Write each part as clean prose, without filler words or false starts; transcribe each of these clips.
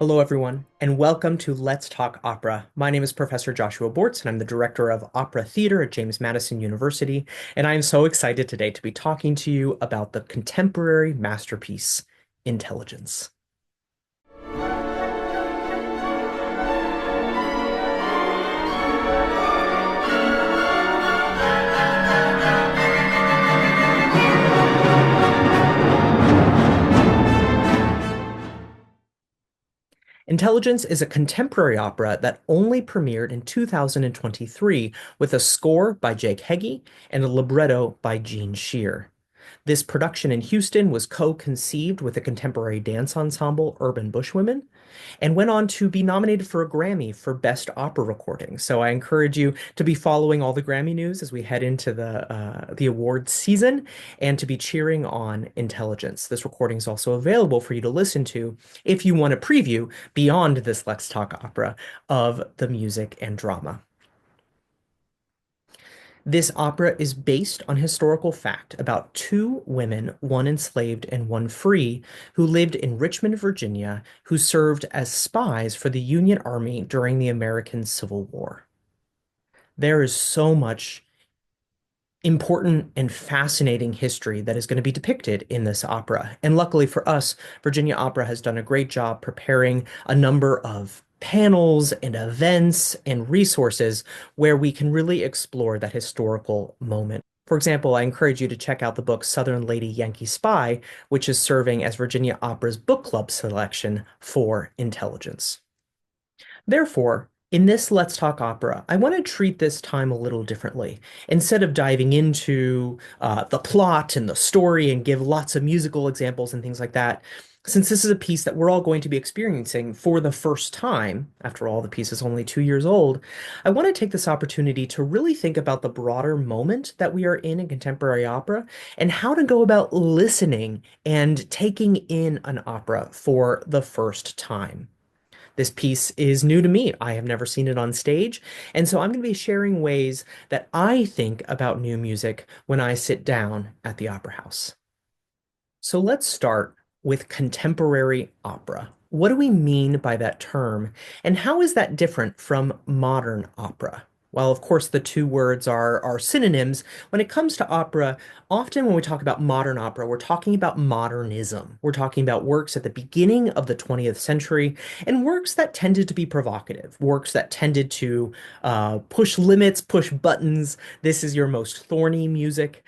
Hello, everyone, and welcome to Let's Talk Opera. My name is Professor Joshua Borths, and I'm the Director of Opera Theater at James Madison University. And I am so excited today to be talking to you about the contemporary masterpiece, Intelligence. Intelligence is a contemporary opera that only premiered in 2023 with a score by Jake Heggie and a libretto by Gene Scheer. This production in Houston was co-conceived with the contemporary dance ensemble Urban Bushwomen and went on to be nominated for a Grammy for Best Opera Recording. So I encourage you to be following all the Grammy news as we head into the awards season and to be cheering on Intelligence. This recording is also available for you to listen to if you want a preview beyond this Let's Talk Opera of the music and drama. This opera is based on historical fact about two women, one enslaved and one free, who lived in Richmond, Virginia, who served as spies for the Union Army during the American Civil War. There is so much important and fascinating history that is going to be depicted in this opera. And luckily for us, Virginia Opera has done a great job preparing a number of panels and events and resources where we can really explore that historical moment. For example, I encourage you to check out the book Southern Lady Yankee Spy, which is serving as Virginia Opera's book club selection for Intelligence. Therefore, in this Let's Talk Opera, I want to treat this time a little differently. Instead of diving into the plot and the story and give lots of musical examples and things like that, since this is a piece that we're all going to be experiencing for the first time, after all, the piece is only 2 years old, I want to take this opportunity to really think about the broader moment that we are in contemporary opera and how to go about listening and taking in an opera for the first time. This piece is new to me. I have never seen it on stage. And so I'm going to be sharing ways that I think about new music when I sit down at the opera house. So let's start with contemporary opera. What do we mean by that term? And how is that different from modern opera? While, of course, the two words are synonyms, when it comes to opera, often when we talk about modern opera, we're talking about modernism. We're talking about works at the beginning of the 20th century and works that tended to be provocative, works that tended to push limits, push buttons. This is your most thorny music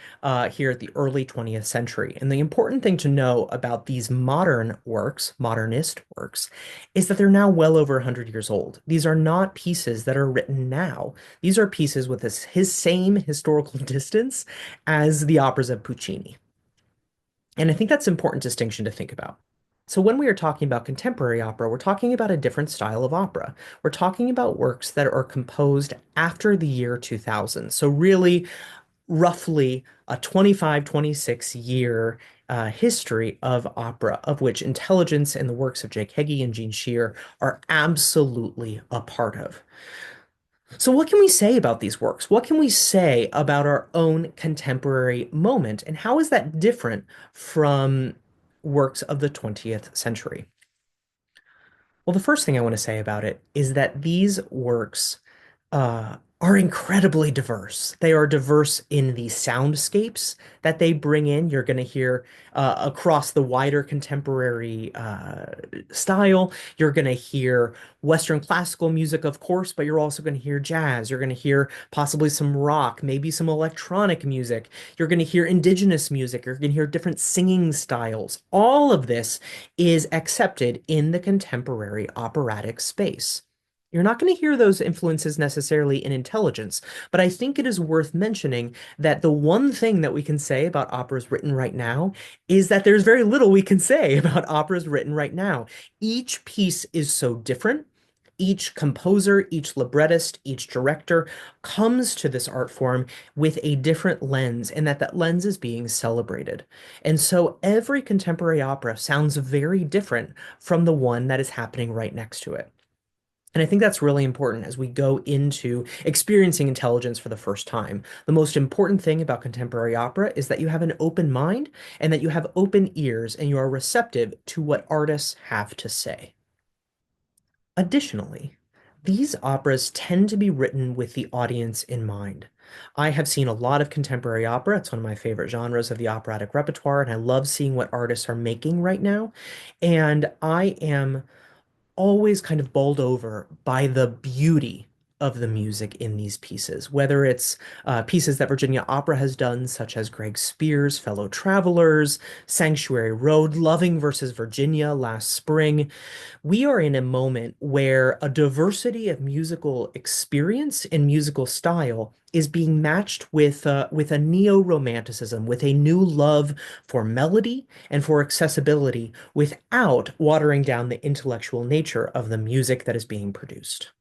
here at the early 20th century. And the important thing to know about these modern works, modernist works, is that they're now well over 100 years old. These are not pieces that are written now. These are pieces with his same historical distance as the operas of Puccini. And I think that's an important distinction to think about. So when we are talking about contemporary opera, we're talking about a different style of opera. We're talking about works that are composed after the year 2000. So really, roughly a 25, 26 year history of opera, of which Intelligence and the works of Jake Heggie and Gene Scheer are absolutely a part of. So, what can we say about these works? What can we say about our own contemporary moment? And how is that different from works of the 20th century? Well, the first thing I want to say about it is that these works are incredibly diverse. They are diverse in the soundscapes that they bring in. You're going to hear across the wider contemporary style. You're going to hear Western classical music, of course, but you're also going to hear jazz. You're going to hear possibly some rock, maybe some electronic music. You're going to hear indigenous music. You're going to hear different singing styles. All of this is accepted in the contemporary operatic space. You're not going to hear those influences necessarily in Intelligence, but I think it is worth mentioning that the one thing that we can say about operas written right now is that there's very little we can say about operas written right now. Each piece is so different. Each composer, each librettist, each director comes to this art form with a different lens, and that lens is being celebrated. And so every contemporary opera sounds very different from the one that is happening right next to it. And I think that's really important as we go into experiencing Intelligence for the first time. The most important thing about contemporary opera is that you have an open mind and that you have open ears and you are receptive to what artists have to say. Additionally, these operas tend to be written with the audience in mind. I have seen a lot of contemporary opera. It's one of my favorite genres of the operatic repertoire, and I love seeing what artists are making right now. And I am always kind of bowled over by the beauty of the music in these pieces, whether it's pieces that Virginia Opera has done, such as Greg Spears' Fellow Travelers, Sanctuary Road, Loving versus Virginia last spring. We are in a moment where a diversity of musical experience and musical style is being matched with a neo-romanticism, with a new love for melody and for accessibility without watering down the intellectual nature of the music that is being produced.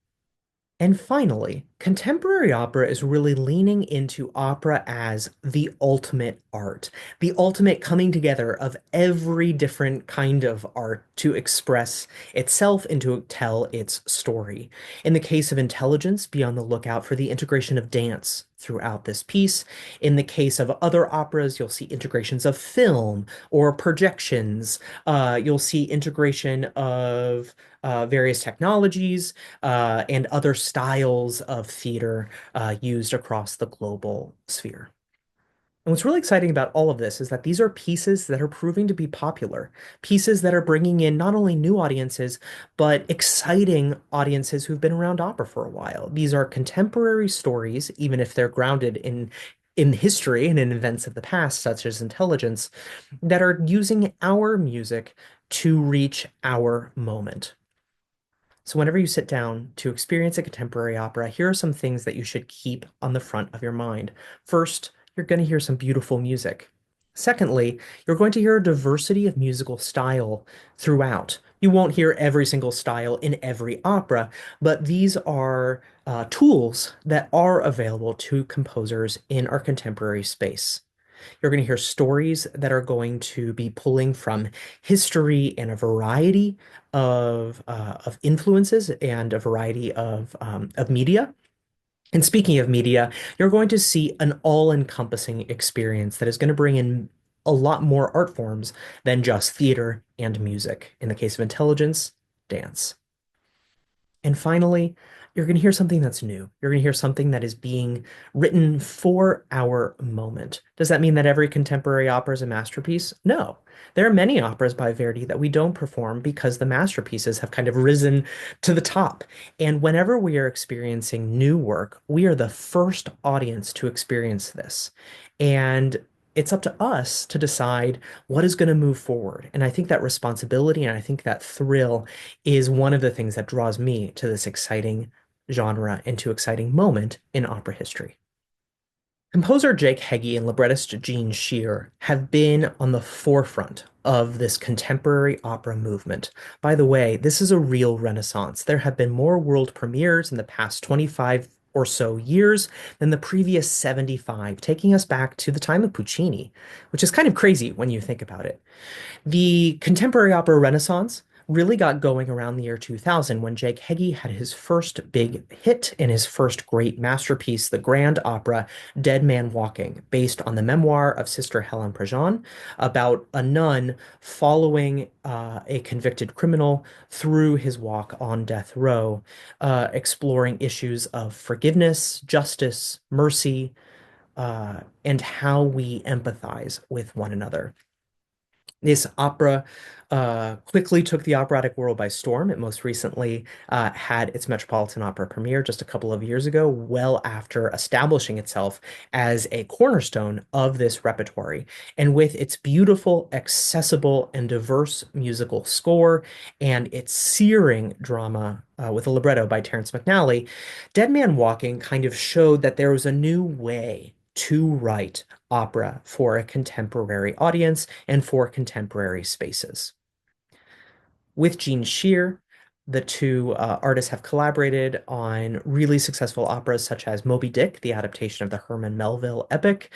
And finally, contemporary opera is really leaning into opera as the ultimate art, the ultimate coming together of every different kind of art to express itself and to tell its story. In the case of Intelligence, be on the lookout for the integration of dance throughout this piece. In the case of other operas, you'll see integrations of film or projections. You'll see integration of various technologies and other styles of theater used across the global sphere. And what's really exciting about all of this is that these are pieces that are proving to be popular, pieces that are bringing in not only new audiences, but exciting audiences who've been around opera for a while. These are contemporary stories, even if they're grounded in history and in events of the past, such as Intelligence, that are using our music to reach our moment. So whenever you sit down to experience a contemporary opera, here are some things that you should keep on the front of your mind. First, you're going to hear some beautiful music. Secondly, you're going to hear a diversity of musical style throughout. You won't hear every single style in every opera, but these are tools that are available to composers in our contemporary space. You're going to hear stories that are going to be pulling from history and a variety of influences and a variety of media. And speaking of media, you're going to see an all-encompassing experience that is going to bring in a lot more art forms than just theater and music. In the case of Intelligence, dance. And finally, you're going to hear something that's new. You're going to hear something that is being written for our moment. Does that mean that every contemporary opera is a masterpiece? No. There are many operas by Verdi that we don't perform because the masterpieces have kind of risen to the top. And whenever we are experiencing new work, we are the first audience to experience this. And it's up to us to decide what is going to move forward. And I think that responsibility and I think that thrill is one of the things that draws me to this exciting genre and to exciting moment in opera history. Composer Jake Heggie and librettist Gene Scheer have been on the forefront of this contemporary opera movement. By the way, this is a real renaissance. There have been more world premieres in the past 25 or so years than the previous 75, taking us back to the time of Puccini, which is kind of crazy when you think about it. The contemporary opera renaissance really got going around the year 2000 when Jake Heggie had his first big hit and his first great masterpiece, the grand opera Dead Man Walking, based on the memoir of Sister Helen Prejean about a nun following a convicted criminal through his walk on death row, exploring issues of forgiveness, justice, mercy, and how we empathize with one another. This opera quickly took the operatic world by storm. It most recently had its Metropolitan Opera premiere just a couple of years ago, well after establishing itself as a cornerstone of this repertoire. And with its beautiful, accessible, and diverse musical score and its searing drama with a libretto by Terrence McNally, Dead Man Walking kind of showed that there was a new way to write opera for a contemporary audience and for contemporary spaces. With Gene Scheer, the two artists have collaborated on really successful operas such as Moby Dick, the adaptation of the Herman Melville epic,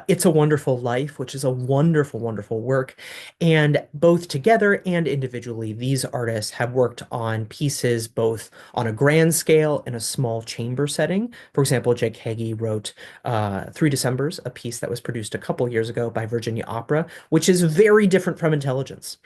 It's a Wonderful Life, which is a wonderful, wonderful work. And both together and individually, these artists have worked on pieces both on a grand scale and a small chamber setting. For example, Jake Heggie wrote Three Decembers, a piece that was produced a couple years ago by Virginia Opera, which is very different from Intelligence.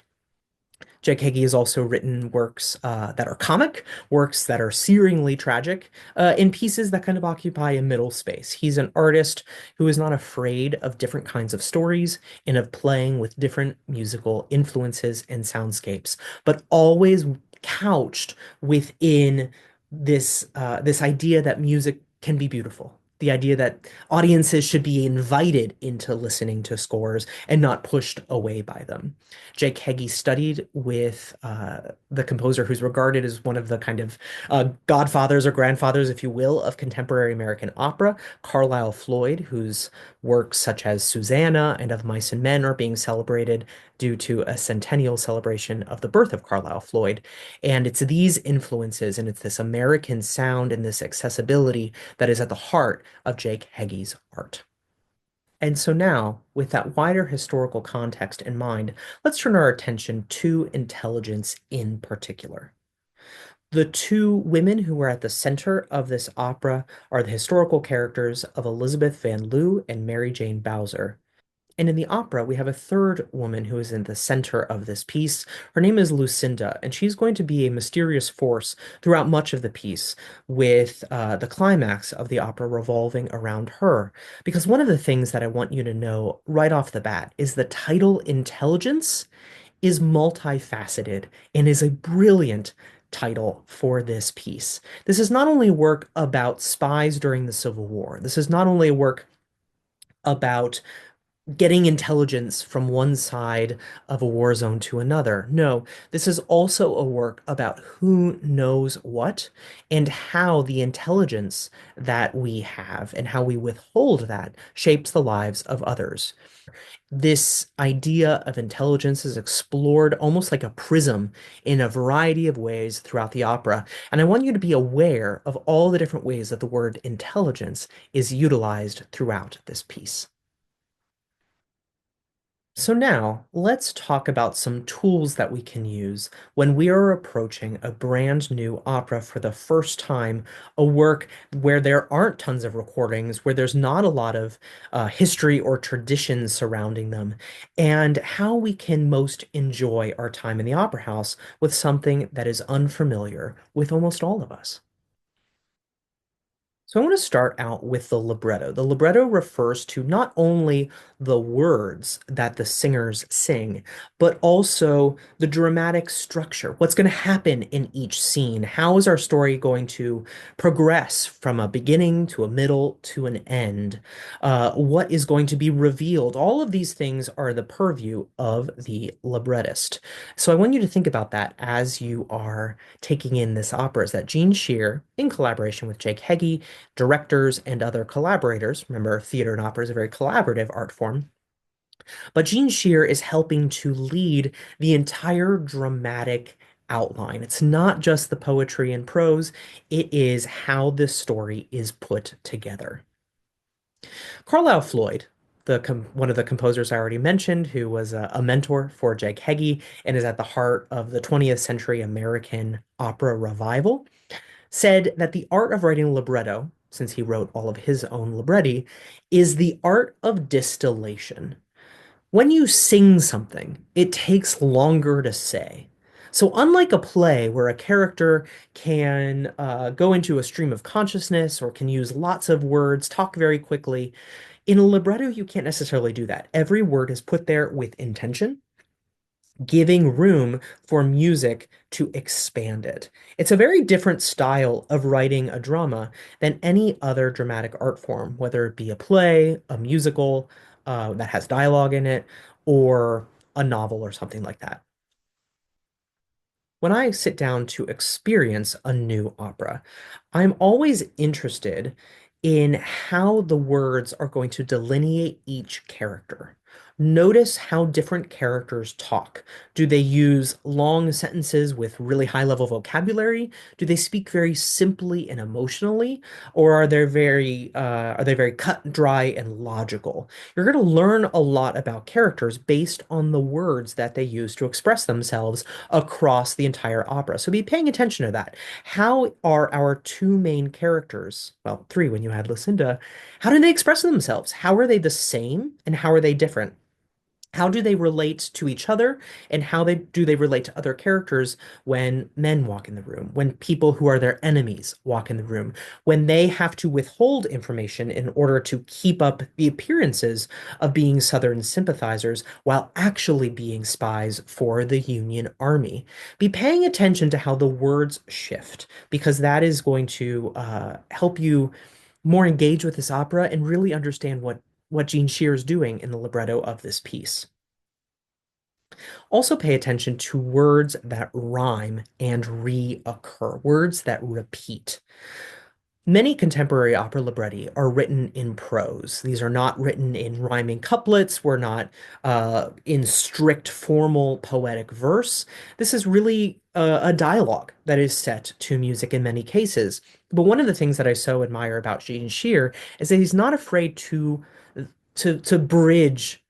Jake Heggie has also written works that are comic, works that are searingly tragic, in pieces that kind of occupy a middle space. He's an artist who is not afraid of different kinds of stories and of playing with different musical influences and soundscapes, but always couched within this idea that music can be beautiful. The idea that audiences should be invited into listening to scores and not pushed away by them. Jake Heggie studied with the composer who's regarded as one of the kind of godfathers or grandfathers, if you will, of contemporary American opera, Carlisle Floyd, whose works such as Susanna and Of Mice and Men are being celebrated due to a centennial celebration of the birth of Carlisle Floyd. And it's these influences and it's this American sound and this accessibility that is at the heart of Jake Heggie's art. And so now, with that wider historical context in mind, let's turn our attention to intelligence in particular. The two women who are at the center of this opera are the historical characters of Elizabeth Van Loo and Mary Jane Bowser. And in the opera, we have a third woman who is in the center of this piece. Her name is Lucinda, and she's going to be a mysterious force throughout much of the piece, with the climax of the opera revolving around her. Because one of the things that I want you to know right off the bat is the title Intelligence is multifaceted and is a brilliant title for this piece. This is not only a work about spies during the Civil War, this is not only a work about getting intelligence from one side of a war zone to another. No, this is also a work about who knows what and how the intelligence that we have and how we withhold that shapes the lives of others. This idea of intelligence is explored almost like a prism in a variety of ways throughout the opera. And I want you to be aware of all the different ways that the word intelligence is utilized throughout this piece. So now let's talk about some tools that we can use when we are approaching a brand new opera for the first time, a work where there aren't tons of recordings, where there's not a lot of history or tradition surrounding them, and how we can most enjoy our time in the opera house with something that is unfamiliar with almost all of us. So I want to start out with the libretto. The libretto refers to not only the words that the singers sing, but also the dramatic structure. What's going to happen in each scene? How is our story going to progress from a beginning to a middle to an end? What is going to be revealed? All of these things are the purview of the librettist. So I want you to think about that as you are taking in this opera, is that Gene Scheer, in collaboration with Jake Heggie, directors, and other collaborators. Remember, theater and opera is a very collaborative art form. But Gene Scheer is helping to lead the entire dramatic outline. It's not just the poetry and prose, it is how this story is put together. Carlisle Floyd, one of the composers I already mentioned, who was a mentor for Jake Heggie and is at the heart of the 20th century American opera revival, said that the art of writing libretto, since he wrote all of his own libretti, is the art of distillation. When you sing something, it takes longer to say. So, unlike a play where a character can go into a stream of consciousness or can use lots of words, talk very quickly, in a libretto, you can't necessarily do that. Every word is put there with intention, giving room for music to expand it. It's a very different style of writing a drama than any other dramatic art form, whether it be a play, a musical that has dialogue in it, or a novel or something like that. When I sit down to experience a new opera, I'm always interested in how the words are going to delineate each character. Notice how different characters talk. Do they use long sentences with really high level vocabulary? Do they speak very simply and emotionally? Or are they very cut, dry, and logical? You're going to learn a lot about characters based on the words that they use to express themselves across the entire opera. So be paying attention to that. How are our two main characters, well, three when you had Lucinda, how do they express themselves? How are they the same and how are they different? How do they relate to each other, and how they do they relate to other characters when men walk in the room, when people who are their enemies walk in the room, when they have to withhold information in order to keep up the appearances of being Southern sympathizers while actually being spies for the Union Army. Be paying attention to how the words shift, because that is going to help you more engage with this opera and really understand what Gene Scheer is doing in the libretto of this piece. Also pay attention to words that rhyme and reoccur, words that repeat. Many contemporary opera libretti are written in prose. These are not written in rhyming couplets. We're not in strict formal poetic verse. This is really a dialogue that is set to music in many cases. But one of the things that I so admire about Gene Scheer is that he's not afraid to bridge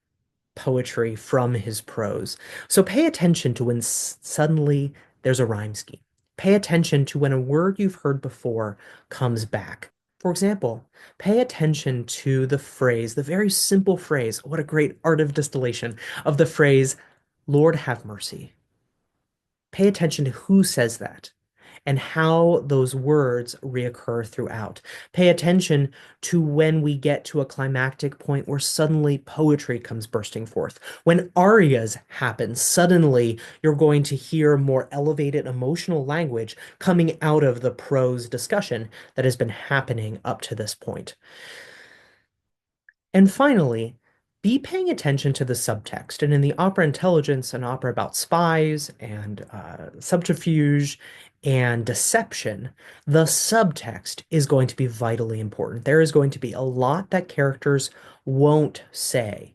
poetry from his prose. So pay attention to when suddenly there's a rhyme scheme. Pay attention to when a word you've heard before comes back. For example, pay attention to the phrase, the very simple phrase, what a great art of distillation, of the phrase, Lord have mercy. Pay attention to who says that and how those words reoccur throughout. Pay attention to when we get to a climactic point where suddenly poetry comes bursting forth. When arias happen, suddenly you're going to hear more elevated emotional language coming out of the prose discussion that has been happening up to this point. And finally, be paying attention to the subtext. And in the opera Intelligence, an opera about spies and subterfuge and deception, the subtext is going to be vitally important. There is going to be a lot that characters won't say.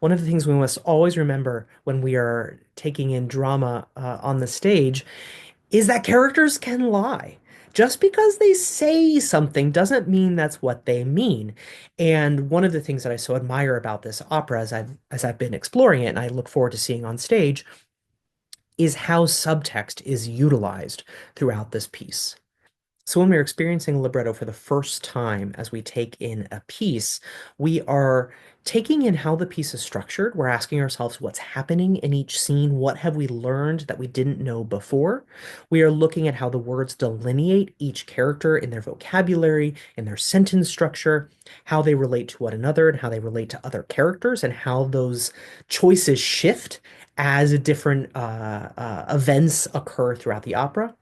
One of the things we must always remember when we are taking in drama on the stage is that characters can lie. Just because they say something doesn't mean that's what they mean. And one of the things that I so admire about this opera as I've been exploring it and I look forward to seeing on stage is how subtext is utilized throughout this piece. So when we're experiencing libretto for the first time as we take in a piece, we are taking in how the piece is structured. We're asking ourselves what's happening in each scene. What have we learned that we didn't know before? We are looking at how the words delineate each character in their vocabulary, in their sentence structure, how they relate to one another, and how they relate to other characters, and how those choices shift as different events occur throughout the opera.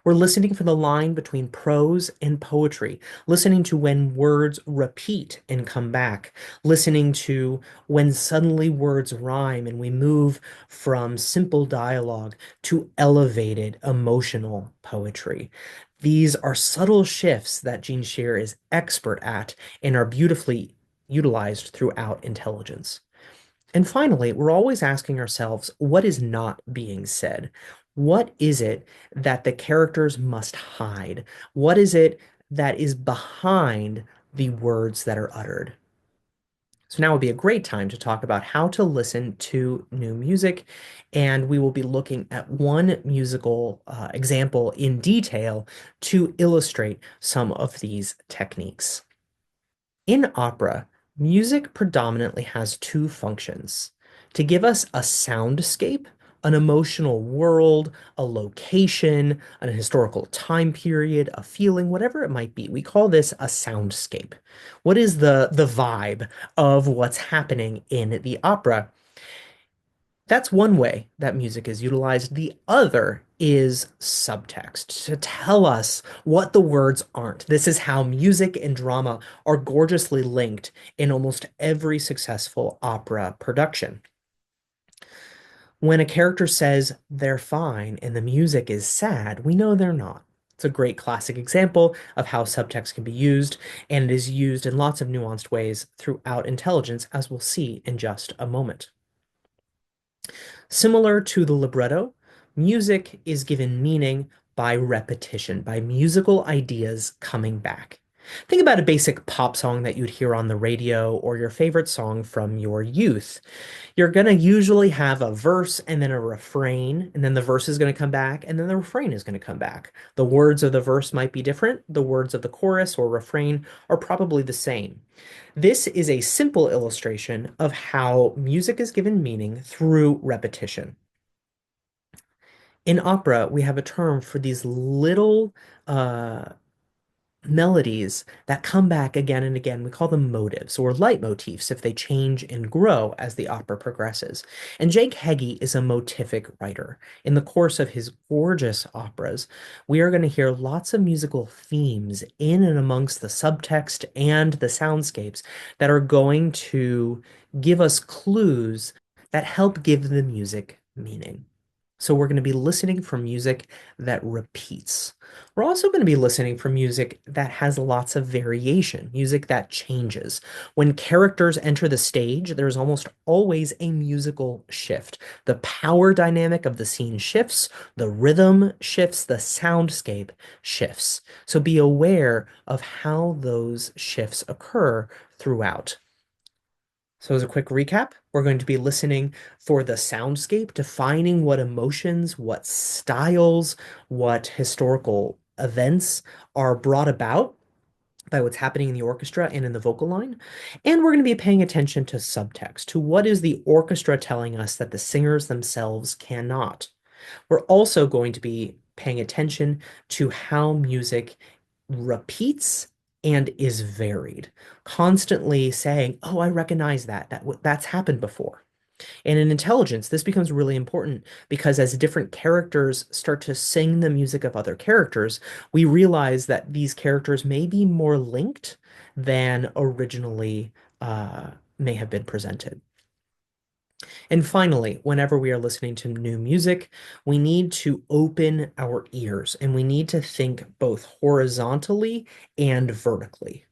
We're listening for the line between prose and poetry, listening to when words repeat and come back, listening to when suddenly words rhyme and we move from simple dialogue to elevated emotional poetry. These are subtle shifts that Gene Scheer is expert at and are beautifully utilized throughout Intelligence. And finally, we're always asking ourselves, what is not being said? What is it that the characters must hide? What is it that is behind the words that are uttered? So now would be a great time to talk about how to listen to new music, and we will be looking at one musical example in detail to illustrate some of these techniques. In opera, music predominantly has two functions: to give us a soundscape, an emotional world, a location, an historical time period, a feeling, whatever it might be. We call this a soundscape. What is the vibe of what's happening in the opera? That's one way that music is utilized. The other is subtext to tell us what the words aren't. This is how music and drama are gorgeously linked in almost every successful opera production. When a character says they're fine and the music is sad, we know they're not. It's a great classic example of how subtext can be used, and it is used in lots of nuanced ways throughout Intelligence, as we'll see in just a moment. Similar to the libretto, music is given meaning by repetition, by musical ideas coming back. Think about a basic pop song that you'd hear on the radio or your favorite song from your youth. You're going to usually have a verse and then a refrain, and then the verse is going to come back, and then the refrain is going to come back. The words of the verse might be different. The words of the chorus or refrain are probably the same. This is a simple illustration of how music is given meaning through repetition. In opera, we have a term for these little uh, melodies that come back again and again. We call them motives or leitmotifs if they change and grow as the opera progresses. And Jake Heggie is a motivic writer. In the course of his gorgeous operas, we are going to hear lots of musical themes in and amongst the subtext and the soundscapes that are going to give us clues that help give the music meaning. So we're going to be listening for music that repeats. We're also going to be listening for music that has lots of variation, music that changes. When characters enter the stage, there's almost always a musical shift. The power dynamic of the scene shifts, the rhythm shifts, the soundscape shifts. So be aware of how those shifts occur throughout. So, as a quick recap, we're going to be listening for the soundscape, defining what emotions, what styles, what historical events are brought about by what's happening in the orchestra and in the vocal line. And we're going to be paying attention to subtext, to what is the orchestra telling us that the singers themselves cannot. We're also going to be paying attention to how music repeats and is varied, constantly saying, "Oh, I recognize that. That's happened before." And in intelligence, this becomes really important because as different characters start to sing the music of other characters, we realize that these characters may be more linked than originally may have been presented. And finally, whenever we are listening to new music, we need to open our ears and we need to think both horizontally and vertically.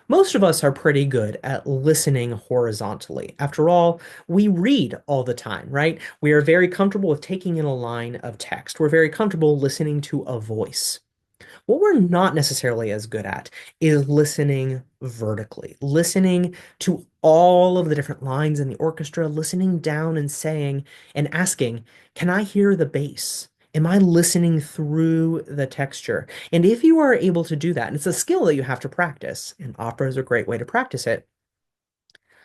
Most of us are pretty good at listening horizontally. After all, we read all the time, right? We are very comfortable with taking in a line of text. We're very comfortable listening to a voice. What we're not necessarily as good at is listening vertically, listening to all of the different lines in the orchestra, listening down and saying and asking, can I hear the bass? Am I listening through the texture? And if you are able to do that, and it's a skill that you have to practice, and opera is a great way to practice it,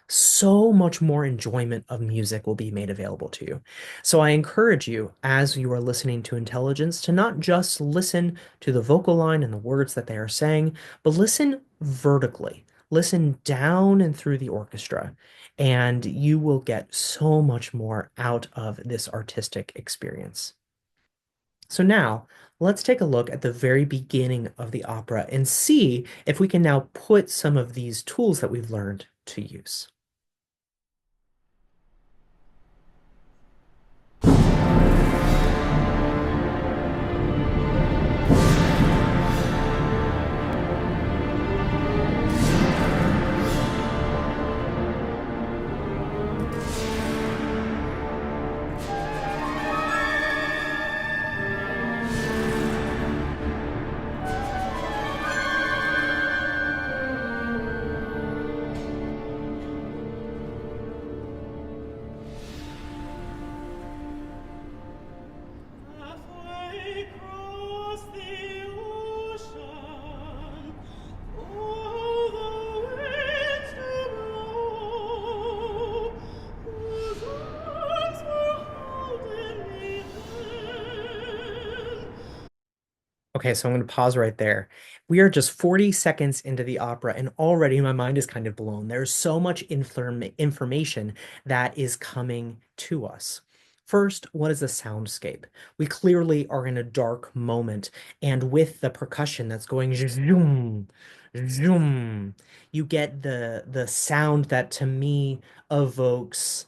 so much more enjoyment of music will be made available to you. So I encourage you, as you are listening to intelligence, to not just listen to the vocal line and the words that they are saying, but listen vertically. Listen down and through the orchestra, and you will get so much more out of this artistic experience. So now, let's take a look at the very beginning of the opera and see if we can now put some of these tools that we've learned to use. Halfway across the ocean, all the winds do blow, whose arms were holding me then. Okay, so I'm going to pause right there. We are just 40 seconds into the opera, and already my mind is kind of blown. There's so much information that is coming to us. First, what is a soundscape? We clearly are in a dark moment, and with the percussion that's going zoom, zoom, you get the sound that to me evokes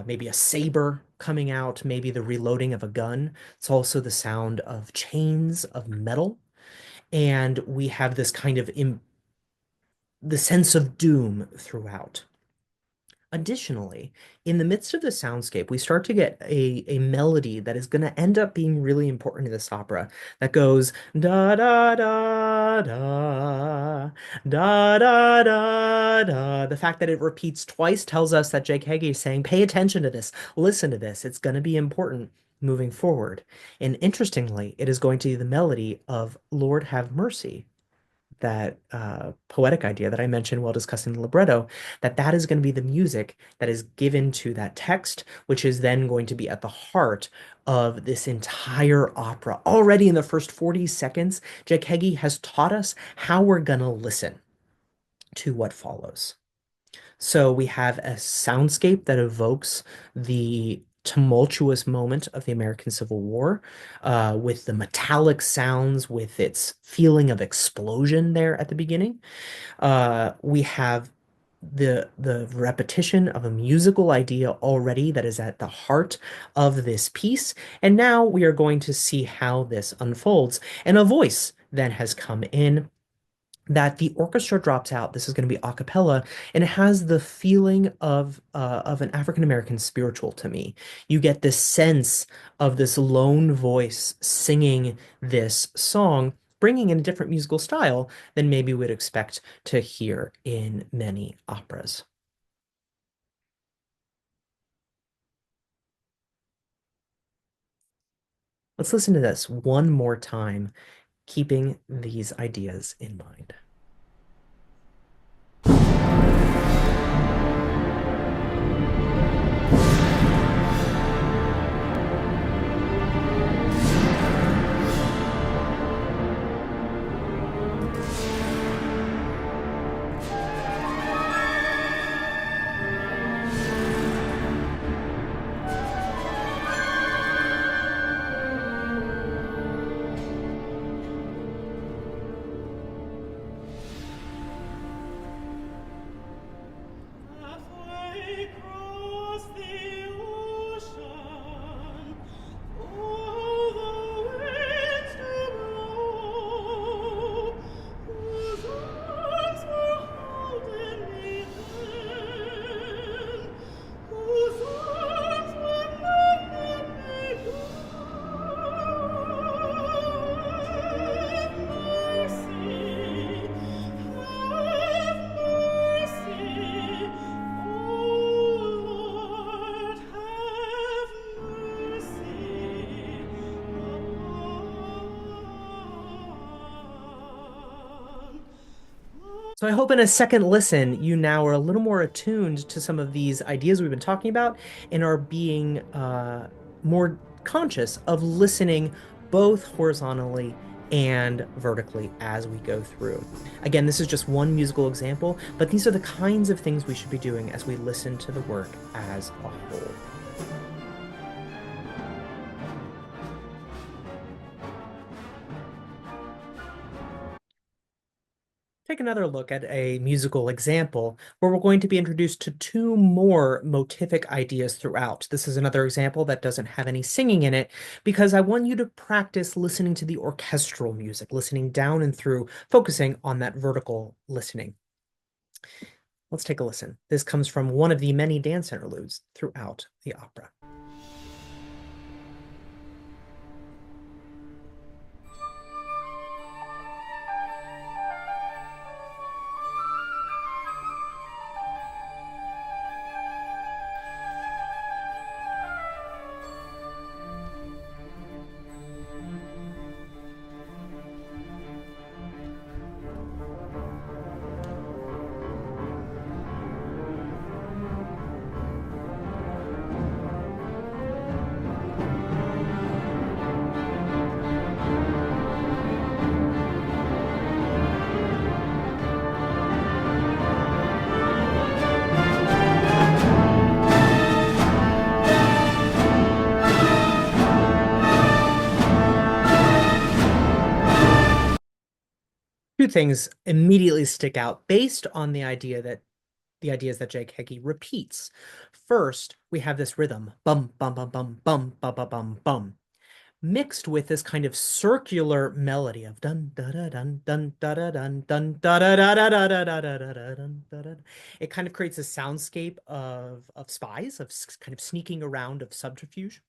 maybe a saber coming out, maybe the reloading of a gun. It's also the sound of chains of metal. And we have this kind of the sense of doom throughout. Additionally, in the midst of the soundscape, we start to get a melody that is going to end up being really important to this opera that goes da da da da da da da da. The fact that it repeats twice tells us that Jake Heggie is saying, pay attention to this, listen to this. It's going to be important moving forward. And interestingly, it is going to be the melody of Lord Have Mercy, that poetic idea that I mentioned while discussing the libretto, that is going to be the music that is given to that text, which is then going to be at the heart of this entire opera. Already in the first 40 seconds, Jake Heggie has taught us how we're going to listen to what follows. So we have a soundscape that evokes the tumultuous moment of the American Civil War, with the metallic sounds, with its feeling of explosion there at the beginning. We have the repetition of a musical idea already that is at the heart of this piece. And now we are going to see how this unfolds. And a voice then has come in that the orchestra drops out. This is going to be a cappella, and it has the feeling of an African American spiritual to me. You get this sense of this lone voice singing this song, bringing in a different musical style than maybe we'd expect to hear in many operas. Let's listen to this one more time, keeping these ideas in mind. Halfway across the ocean, all the winds do blow, whose arms were holding me then, whose arms were letting me go. Have mercy, have mercy, O Lord, have mercy upon. So I hope in a second listen, you now are a little more attuned to some of these ideas we've been talking about and are being more conscious of listening both horizontally and vertically as we go through. Again, this is just one musical example, but these are the kinds of things we should be doing as we listen to the work as a whole. Take another look at a musical example where we're going to be introduced to two more motivic ideas throughout. This is another example that doesn't have any singing in it because I want you to practice listening to the orchestral music, listening down and through, focusing on that vertical listening. Let's take a listen. This comes from one of the many dance interludes throughout the opera. Two things immediately stick out based on the ideas that Jake Heggie repeats. First, we have this rhythm, bum bum bum bum bum bum bum bum bum. mixed with this kind of circular melody of dun da da dun dun da da dun dun da da da da da da da da da da dun da da. It kind of creates a soundscape of spies, of kind of sneaking around, of subterfuge.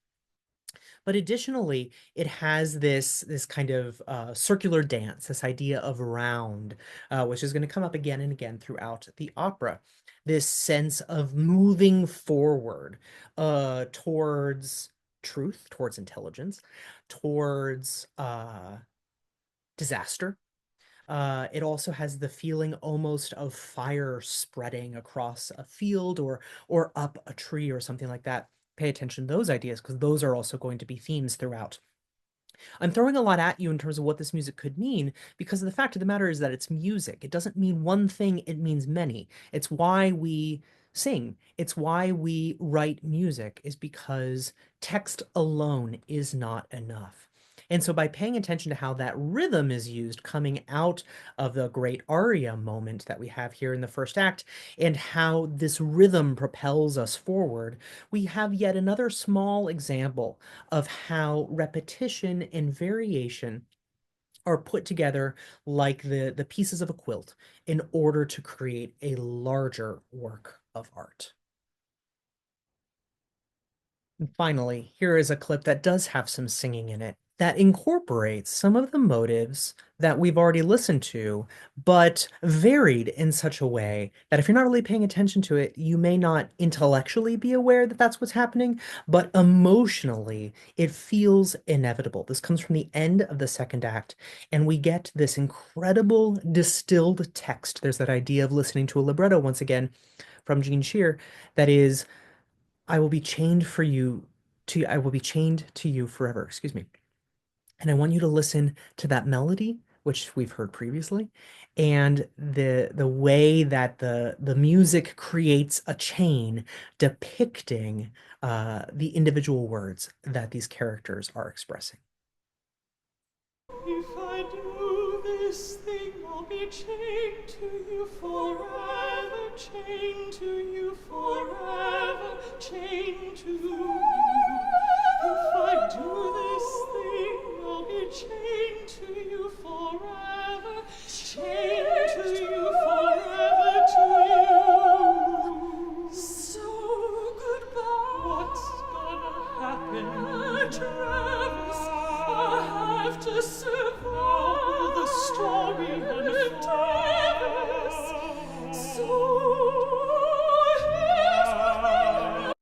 But additionally, it has this kind of circular dance, this idea of round, which is going to come up again and again throughout the opera. This sense of moving forward towards truth, towards intelligence, towards disaster. It also has the feeling almost of fire spreading across a field or up a tree or something like that. Pay attention to those ideas because those are also going to be themes throughout. I'm throwing a lot at you in terms of what this music could mean because the fact of the matter is that it's music. It doesn't mean one thing, it means many. It's why we sing. It's why we write music, is because text alone is not enough. And so by paying attention to how that rhythm is used coming out of the great aria moment that we have here in the first act, and how this rhythm propels us forward, we have yet another small example of how repetition and variation are put together like the pieces of a quilt in order to create a larger work of art. And finally, here is a clip that does have some singing in it that incorporates some of the motives that we've already listened to, but varied in such a way that if you're not really paying attention to it, you may not intellectually be aware that that's what's happening, but emotionally, it feels inevitable. This comes from the end of the second act, and we get this incredible distilled text. There's that idea of listening to a libretto once again from Gene Scheer that is I will be chained to you forever, excuse me. And I want you to listen to that melody, which we've heard previously, and the way that the music creates a chain depicting the individual words that these characters are expressing. If I do this thing, I'll be chained to you forever, chained to you forever, chained to you. If I do this thing, I'll be chained to you forever, chained to you forever, to you. So goodbye. What's gonna happen, Travis? I have to survive the story unfolds. So here's what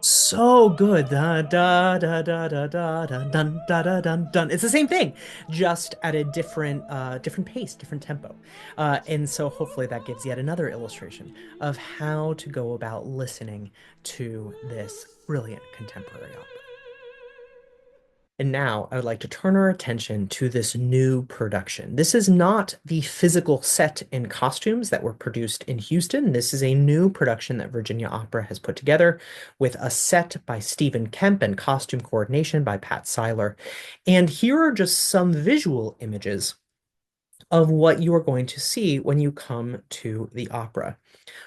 So good. Da da da da da da da dun da da dun dun. It's the same thing, just at a different pace, different tempo. And so hopefully that gives yet another illustration of how to go about listening to this brilliant contemporary opera. And now I would like to turn our attention to this new production. This is not the physical set and costumes that were produced in Houston. This is a new production that Virginia Opera has put together with a set by Stephen Kemp and costume coordination by Pat Seiler. And here are just some visual images of what you are going to see when you come to the opera.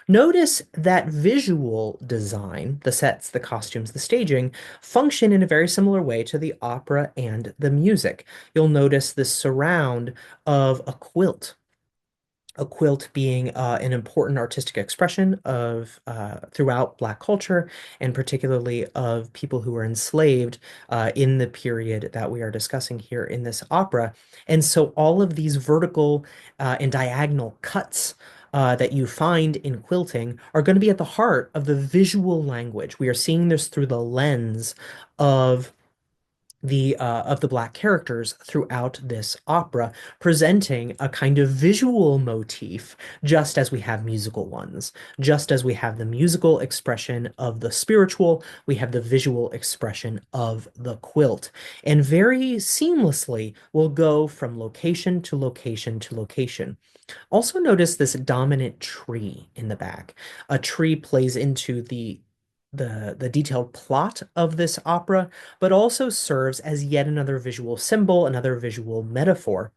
Notice that visual design, the sets, the costumes, the staging, function in a very similar way to the opera and the music. You'll notice the surround of a quilt being an important artistic expression of throughout Black culture, and particularly of people who were enslaved in the period that we are discussing here in this opera. And so all of these vertical and diagonal cuts that you find in quilting are going to be at the heart of the visual language. We are seeing this through the lens of the Black characters throughout this opera, presenting a kind of visual motif, just as we have musical ones. Just as we have the musical expression of the spiritual, we have the visual expression of the quilt. And very seamlessly will go from location to location to location. Also notice this dominant tree in the back. A tree plays into the detailed plot of this opera, but also serves as yet another visual symbol, another visual metaphor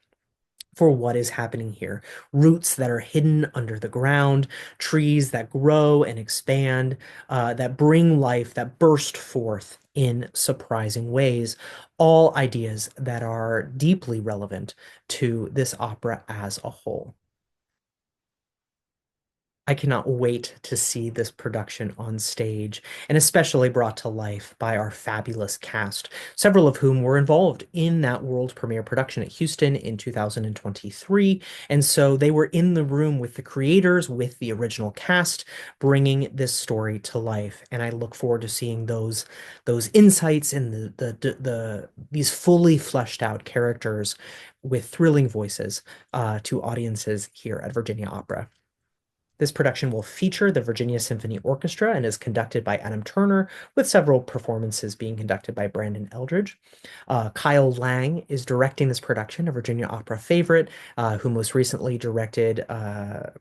for what is happening here. Roots that are hidden under the ground, trees that grow and expand, that bring life, that burst forth in surprising ways. All ideas that are deeply relevant to this opera as a whole. I cannot wait to see this production on stage, and especially brought to life by our fabulous cast, several of whom were involved in that world premiere production at Houston in 2023. And so they were in the room with the creators, with the original cast, bringing this story to life. And I look forward to seeing those insights and these fully fleshed out characters with thrilling voices to audiences here at Virginia Opera. This production will feature the Virginia Symphony Orchestra and is conducted by Adam Turner, with several performances being conducted by Brandon Eldridge. Kyle Lang is directing this production, a Virginia Opera favorite, who most recently directed our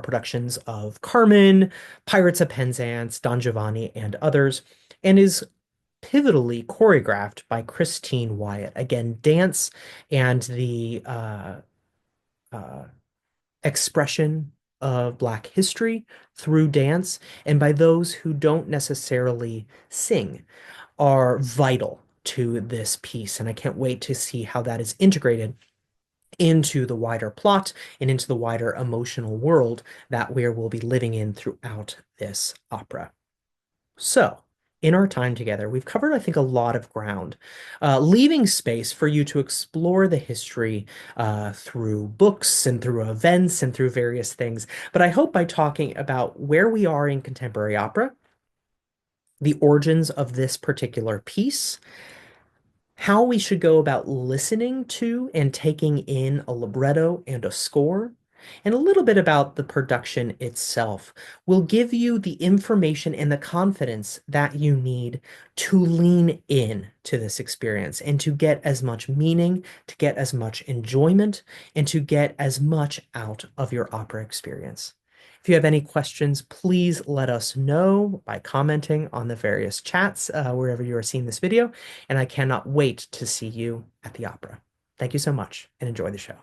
productions of Carmen, Pirates of Penzance, Don Giovanni, and others, and is pivotally choreographed by Christine Wyatt. Again, dance and the uh, expression of Black history through dance, and by those who don't necessarily sing, are vital to this piece. And I can't wait to see how that is integrated into the wider plot and into the wider emotional world that we will be living in throughout this opera. So, in our time together, we've covered, I think, a lot of ground, leaving space for you to explore the history through books and through events and through various things. But I hope by talking about where we are in contemporary opera, the origins of this particular piece, how we should go about listening to and taking in a libretto and a score, and a little bit about the production itself will give you the information and the confidence that you need to lean in to this experience and to get as much meaning, to get as much enjoyment, and to get as much out of your opera experience. If you have any questions, please let us know by commenting on the various chats wherever you are seeing this video, and I cannot wait to see you at the opera. Thank you so much and enjoy the show.